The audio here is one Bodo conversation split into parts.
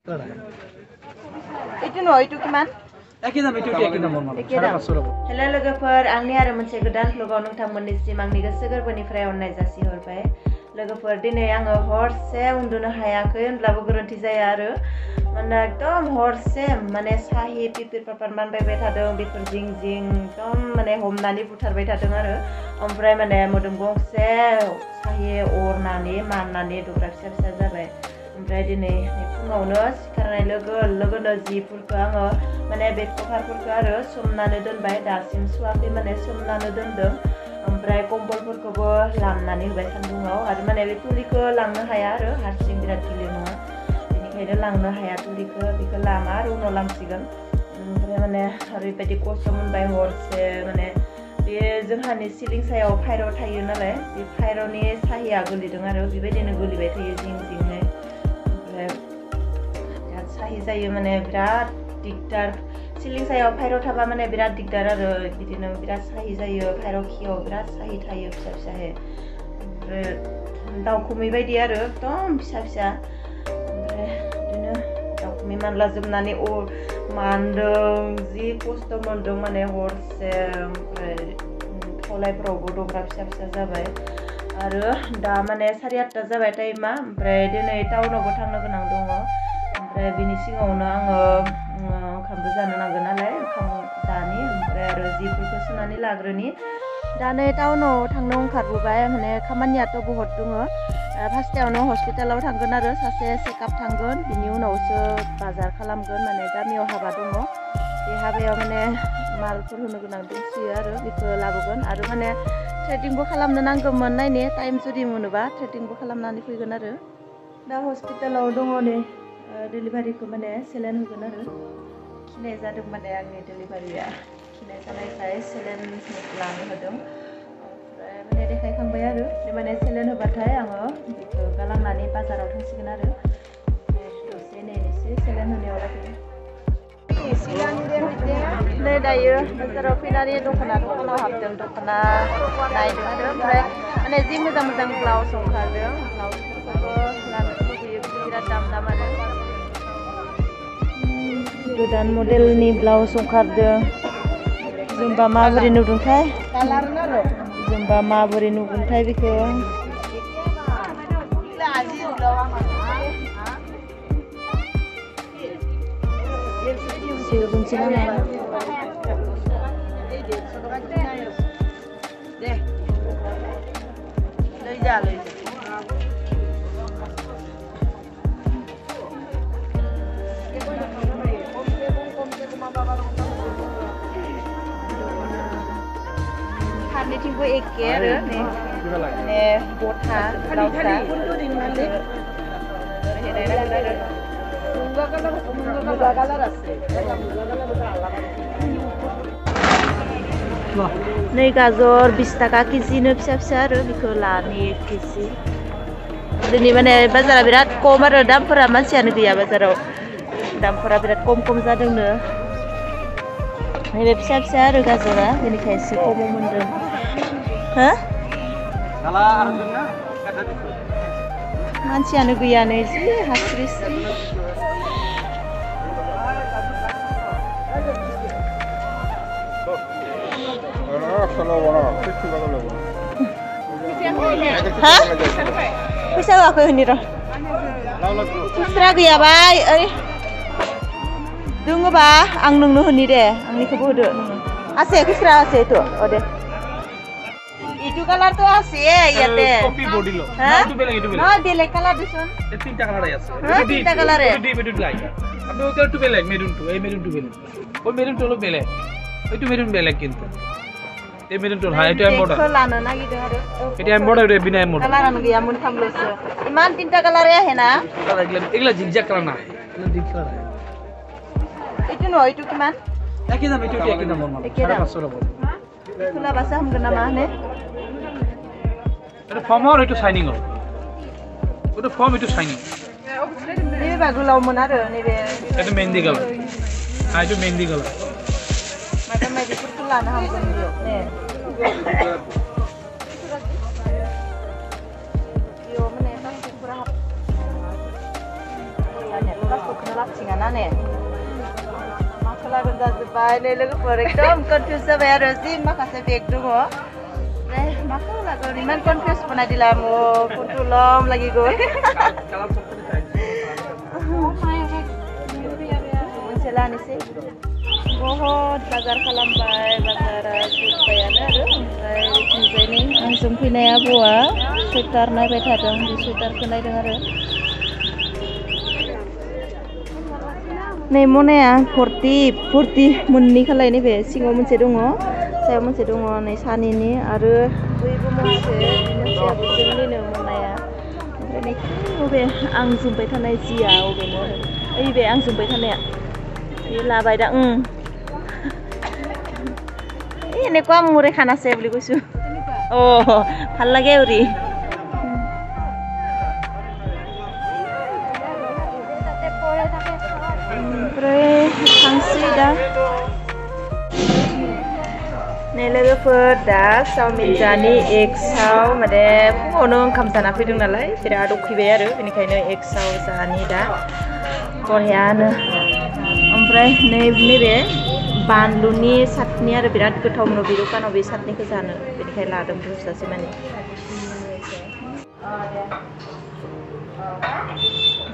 Itu no, itu kiman? Ekidam itu ekidam mon. Hello लोगोफोर आंनि आरो मोनसे गोदान vlogआव नोंथांमोननिसिम आंनि गोसो गोरबोनिफ्राय अननाय जासिहरबाय। लोगोफोर दिनै आङो हरसे उन्दुनो हायाखै होनब्लाबो गोरोन्थि जाया आरो माने एकदम हरसे माने साहि पिपिर पापार मानबायबाय थादों बेफोर जिं जिं एकदम माने हमनानै बुथारबाय थादों आरो ओमफ्राय माने मोदोम गंसे साहि अरनानै माननानै दुग्रा फिसा फिसा जाबाय। ओमफ्राय दिनै फुङावनो सिखारनाय लोगो लोगोनो जिफोरखौ आङो माने बे कभारफोरखौ आरो सोमनानै दोनबाय दासिम सुवाखै माने सोमनानै दोनदों ओमफ्राय कम्बलफोरखौबो लामनानै होबाय सान्दुङाव आरो माने बे तुलिखौ लांनो हाया आरो हारसिं बिराद गिलिर नङा बेनिखायनो लांनो हाया तुलिखौ बेखौ लामा आरो उनाव लामसिगोन ओमफ्राय माने ओरैबायदि खस्थ' मोनबाय हरसे माने बे जोंहानि सिलिं सायाव फायर' थायो नालाय बे फायर'नि साहिया गोलैदों आरो बेबायदिनो गोलैबाय थायो जिं जिंनो ओमफ्राय बिराद साहि जायो माने बिराद दिगदार सिलिं सायाव फायर' थाबा माने बिराद दिगदार आरो बिदिनो बिराद साहि जायो फायर' खियाव बिराद साहि थायो फिसा फिसाहै ओमफ्राय दाउखुमै बायदि आरो एकदम फिसा फिसा ओमफ्राय बिदिनो दाउखुमै मानलाजोबनानै मानदों जि खस्थ' मोनदों माने हरसे ओमफ्राय खलायफोरावबो दंग्रा फिसा फिसा जाबाय आरो दा माने 8:30 जाबाय टाइमा ओमफ्राय दिनै टाउनावबो थांनो गोनां दङ ओमफ्राय बिनि सिगाङावनो आङो ओंखामबो जानो नांगोन नालाय ओंखाम जानि ओमफ्राय आरो जिफोरखौ सुनानै लाग्रोनि दा नै टाउनाव थांनो ओंखारबोबाय माने खामानियाथ' बहुत दङ फार्स्टआवनो हस्पिटालाव थांगोन आरो सासे चेकआप थांगोन बिनि उनावसो बाजार खालामगोन माने गामियाव हाबा दङ बे हाबायाव माने मालफोर होनो गोनां दंसोयो आरो बेखौ लाबोगोन आरो माने थ्रेडिंबो खालामनो नांगौमोन नायनो टाइम जुदि मोनोबा थ्रेडिंबो खालामनानै फैगोन आरो दा हस्पिटालाव दङ नै डिलिभारिखौ माने सेलेन होगोन आरो खिनाय जादों माने आंनि डिलिभारिया खिनाय जानायखाय सेलेन लानो होदों ओमफ्राय माने देखायखांबाय आरो माने सेलेन होबाथाय आङो बेखौ गालांनानै बाजाराव थांसिगोन आरो दसे नेनोसै सेलेन होनायाव लागै नै दायो बाजाराव फैनानै दखानाव हाबदों दख'ना नायदों आरो ओमफ्राय माने जि मोजां मोजां ब्लाउस ओंखारदों ब्लाउसफोरखौबो लानो लुबैयो बिराद दाम दाम आरो गोदान मडेलनि ब्लाउस ओंखारदों जोंबा माबोरै नुदोंथाय जोंबा माबोरै नुगोनथाय बेखौ फारनैथिंबो एखे आरो माने गथा ब्लाउसआ नै गाजर 20 थाखा केजिनो फिसा फिसा आरो बेखौ लानि 1 केजि दिनै माने बाजारा बिराद खम आरो दामफोरा मानसियानो गैया बाजाराव दामफोरा बिराद खम जादोंनो नैबे फिसा फिसा आरो गाजरा बेनिखाय एसे खमाव मोनदों हो मानसियानो गैयानो जि हास्रिस्रि ha फैसा होआखै होनि र' खुस्रा गैयाबा ओइ दोङोबा आं नोंनो होनि दे आंनिखौबो होदो আছে खुस्रा আছে তো ও দে ইটু কালার তো আছে ইয়াতে কপি বডি লো ইটু বেলে না বেলে কালার দিছন এই তিনটা কালারই আছে তিনটা কালারে ডিপ লাই আপনি ওকে একটু বেলে মেরুন টু এই মেরুন টু বেলে ওই মেরুন টু হলো বেলে ওইটু মেরুন বেলে কিন্তু এই মেরুন টু হাই এটা এমবর্ডার লানো নাগিদো আরে এটা এমবর্ডার এটা বিনা এমবর্ডার কালার আনো গিয়া মন থামলছে ইমান তিনটা কালারে আহে না এগুলা জিগজ্যাগ কালার না এগুলা deep colour itu no itu kiman ekidam itu ekidam mon 500 টাকা খোলা বাসা হামগনা মানে এটা ফর্ম আর এটা শাইনিং হল ওটা ফর্ম এটা শাইনিং এই বাগুলাও মন আর নেবে এটা মেহেন্দি কালার আর এটা মেহেন্দি কালার ম্যাডাম মেহেন্দি পুরো লানা হামগন দিও নে yo mene ta pura लाथिङाना ने माखौ लागोन जाजोब्बाय नै लोगोफोर एकदम कनफिउज जाबाय आरो जि माखासे बेग दङ ओमफ्राय माखौ लागोन इमान कनफिउज बनायदिला मो कुन्तुलम लागि गय मोनसे लानोसै बहुत बाजार खालामबाय बाजारा जोब्बायानो आरो ओमफ्राय बिथिंजाय नै आंजों फैनाय आबौआ सुइटार नायबाय थादों बे सुइटारखौ नायदों आरो नै मनाया भर्ति मोननै खालाय नैबे सिङाव मोनसे दङ सायाव मोनसे दङ नै सानैनि आरो बैबो मोनसे मोनसेयाबो जोंनिनो मनाया ओमफ्राय नै बबे आं जोमबाय थानाय जिया अबेनो आरो ओइ बे आं जोमबाय थानाया बे लाबाय दा এনেকুৱা মোৰ এখন আছে বুলি কৈছো ভাল লাগে উৰি ओमफ्राय थांसै दा नै लोगोफोर दा चावमिन जानि एक्सआव माने फुङावनो ओंखाम जाना फैदों नालाय बिराद उखैबाय आरो बेनिखायनो एक्सआव जानि दा बरियानो ओमफ्राय नैबे बानलुनि चाटनि आरो बिराद गोथाव मोनो बे दखानाव बे चाटनिखौ जानो बेनिखायनो लादों बुरजासै माने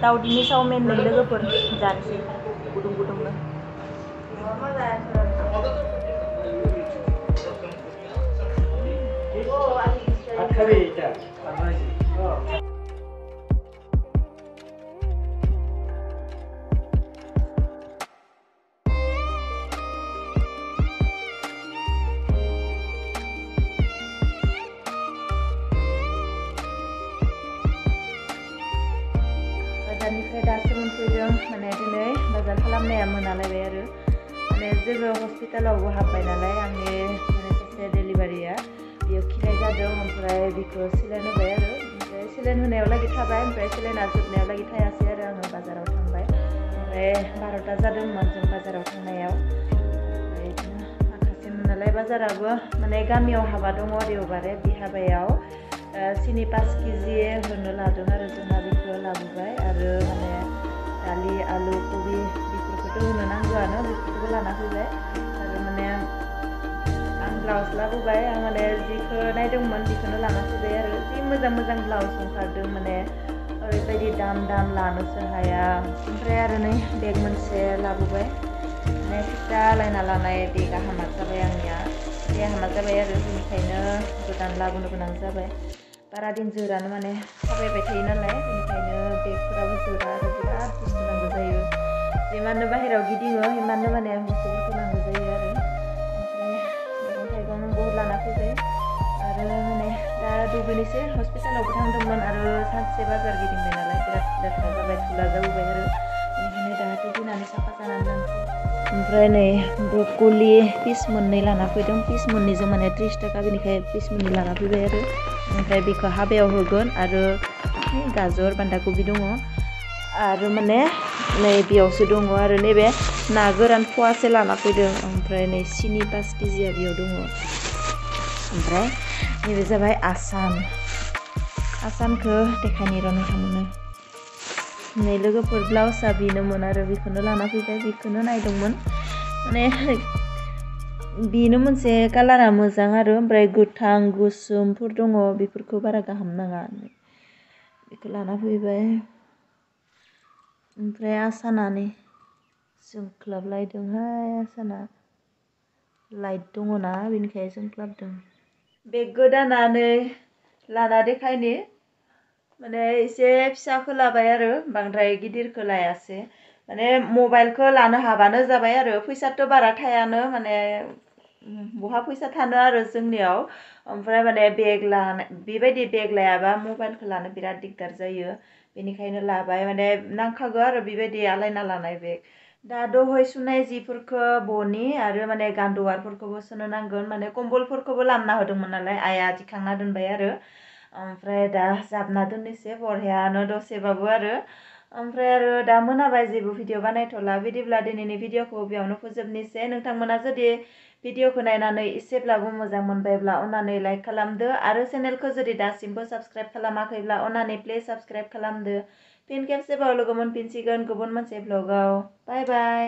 दाउदिनि चावमिन नै लोगोफोर जानोसै गुदुं गुदुंनो बाजारनिफ्राय दासो मोनफैदों माने दिनै बाजार खालामनाया मोनालायबाय आरो माने जोङो हस्पिटालावबो हाबबाय नालाय आंनि माने सासे डेलिभारिया बेयो खिनाय जादों ओमफ्राय बेखौ सिलाइन होबाय आरो ओमफ्राय सिलाइन होनायाव लागै थाबाय ओमफ्राय सिलाइना जोबनायाव लागै थायासै आरो आङो बाजाराव थांबाय ओमफ्राय 12टा जादोंमोन जों बाजाराव थांनायाव ओमफ्राय बिदिनो माखासेमोन नालाय बाजाराबो माने गामियाव हाबा दङ देवबारे बे हाबायाव सिनि 5 केजि होनो लादों आरो जोंहा बेखौ लाबोबाय आरो माने दालि आलु कबि बेफोरखौथ' होनो नांगौआनो बेफोरखौबो लाना फैबाय आरो माने आं ब्लाउस लाबोबाय आं माने जिखौ नायदोंमोन बेखौनो लाना फैबाय आरो जि मोजां मोजां ब्लाउस ओंखारदों माने ओरैबायदि दाम लानोसो हाया ओमफ्राय आरो नै बेग मोनसे लाबोबाय माने फिसा लायना लानाय बेगा हामा जाबाय आंनिया बे हामा जाबाय आरो बेनिखायनो गोदान लाबोनो गोनां जाबाय बारा दिन जोरानो माने थाबायबाय थायो नालाय बेनिखायनो बेगफोराबो जोरा आरो बिराद बुस्थु नांगौ जायो जिमाननो बाहेरायाव गिदिङो इमाननो माने बुस्थुफोरखौ नांगौ जायो आरो ओमफ्राय मैगं थाइगं बहुद लाना फैबाय आरो माने दा दुगैनोसै हस्पिटालावबो थांदोंमोन आरो सानसे बाजार गिदिंबाय नालाय बिराद लेथ्रा जाबाय धुला जाबोबाय आरो बेनिखायनो दा दुगैनानै साफा जानानै लानोसै ओमफ्राय नै ब्रकलि पिस मोननै लाना फैदों पिस मोननैजों माने 30 थाखा बेनिखाय पिस मोननै लाना फैबाय आरो ओमफ्राय बेखौ हाबायाव होगोन आरो गाजर बान्दा कबि दङ आरो माने नै बेयावसो दङ आरो नैबे ना गोरान फवासे लाना फैदों ओमफ्राय नै सिनि 5 केजिया बेयाव दङ ओमफ्राय नैबे जाबाय आसानखौ देखायनि र' नोंथांमोननो नै लोगोफोर ब्लाउसआ बेनोमोन आरो बेखौनो लाना फैबाय बेखौनो नायदोंमोन माने बेनो मोनसे कालारा मोजां आरो ओमफ्राय गोथां गोसोमफोर दङ बेफोरखौ बारा गाहाम नाङा बेखौ लाना फैबाय ओमफ्राय आसाना नै जोंख्लाबलायदोंहाय आसाना लाइट दङ ना बेनिखायनो जोंख्लाबदों बे गोदानानै लाना देखायनि माने एसे फिसाखौ लाबाय आरो बांद्राय गिदिरखौ लायासै माने मबाइलखौ लानो हाबानो जाबाय आरो फैसाथ' बारा थायानो माने बहा फैसा थानो आरो जोंनियाव ओमफ्राय माने बेग लानाय बेबायदि बेग लायाबा मबाइलखौ लानो बिराद दिगदार जायो बेनिखायनो लाबाय माने नांखागौ आरो बेबायदि आलायना लानाय बेग दा दहाय सुनाय जिफोरखौ बनि आरो माने गान्दुवारफोरखौबो सोनो नांगोन माने कम्बलफोरखौबो लामना होदोंमोन नालाय आइया दिखांना दोनबाय आरो ओमफ्राय दा जाबना दोननोसै बरियानो दसेबाबो आरो ओमफ्राय आरो दा मोनाबाय जेबो भिडिअ बानायथ'ला बिदिब्ला दिनैनि भिडिअखौ बेयावनो फोजोबनोसै नोंथांमोना जुदि भिडिअखौ नायनानै एसेब्लाबो मोजां मोनबायब्ला अन्नानै लाइक खालामदो आरो चेनेलखौ जुदि दासिमबो साबस्क्राइब खालामाखैब्ला अन्नानै प्लिज साबस्क्राइब खालामदो फिन खेबसेबाव लोगो मोनफिनसिगोन गुबुन मोनसे भ्लगाव बाय बाय।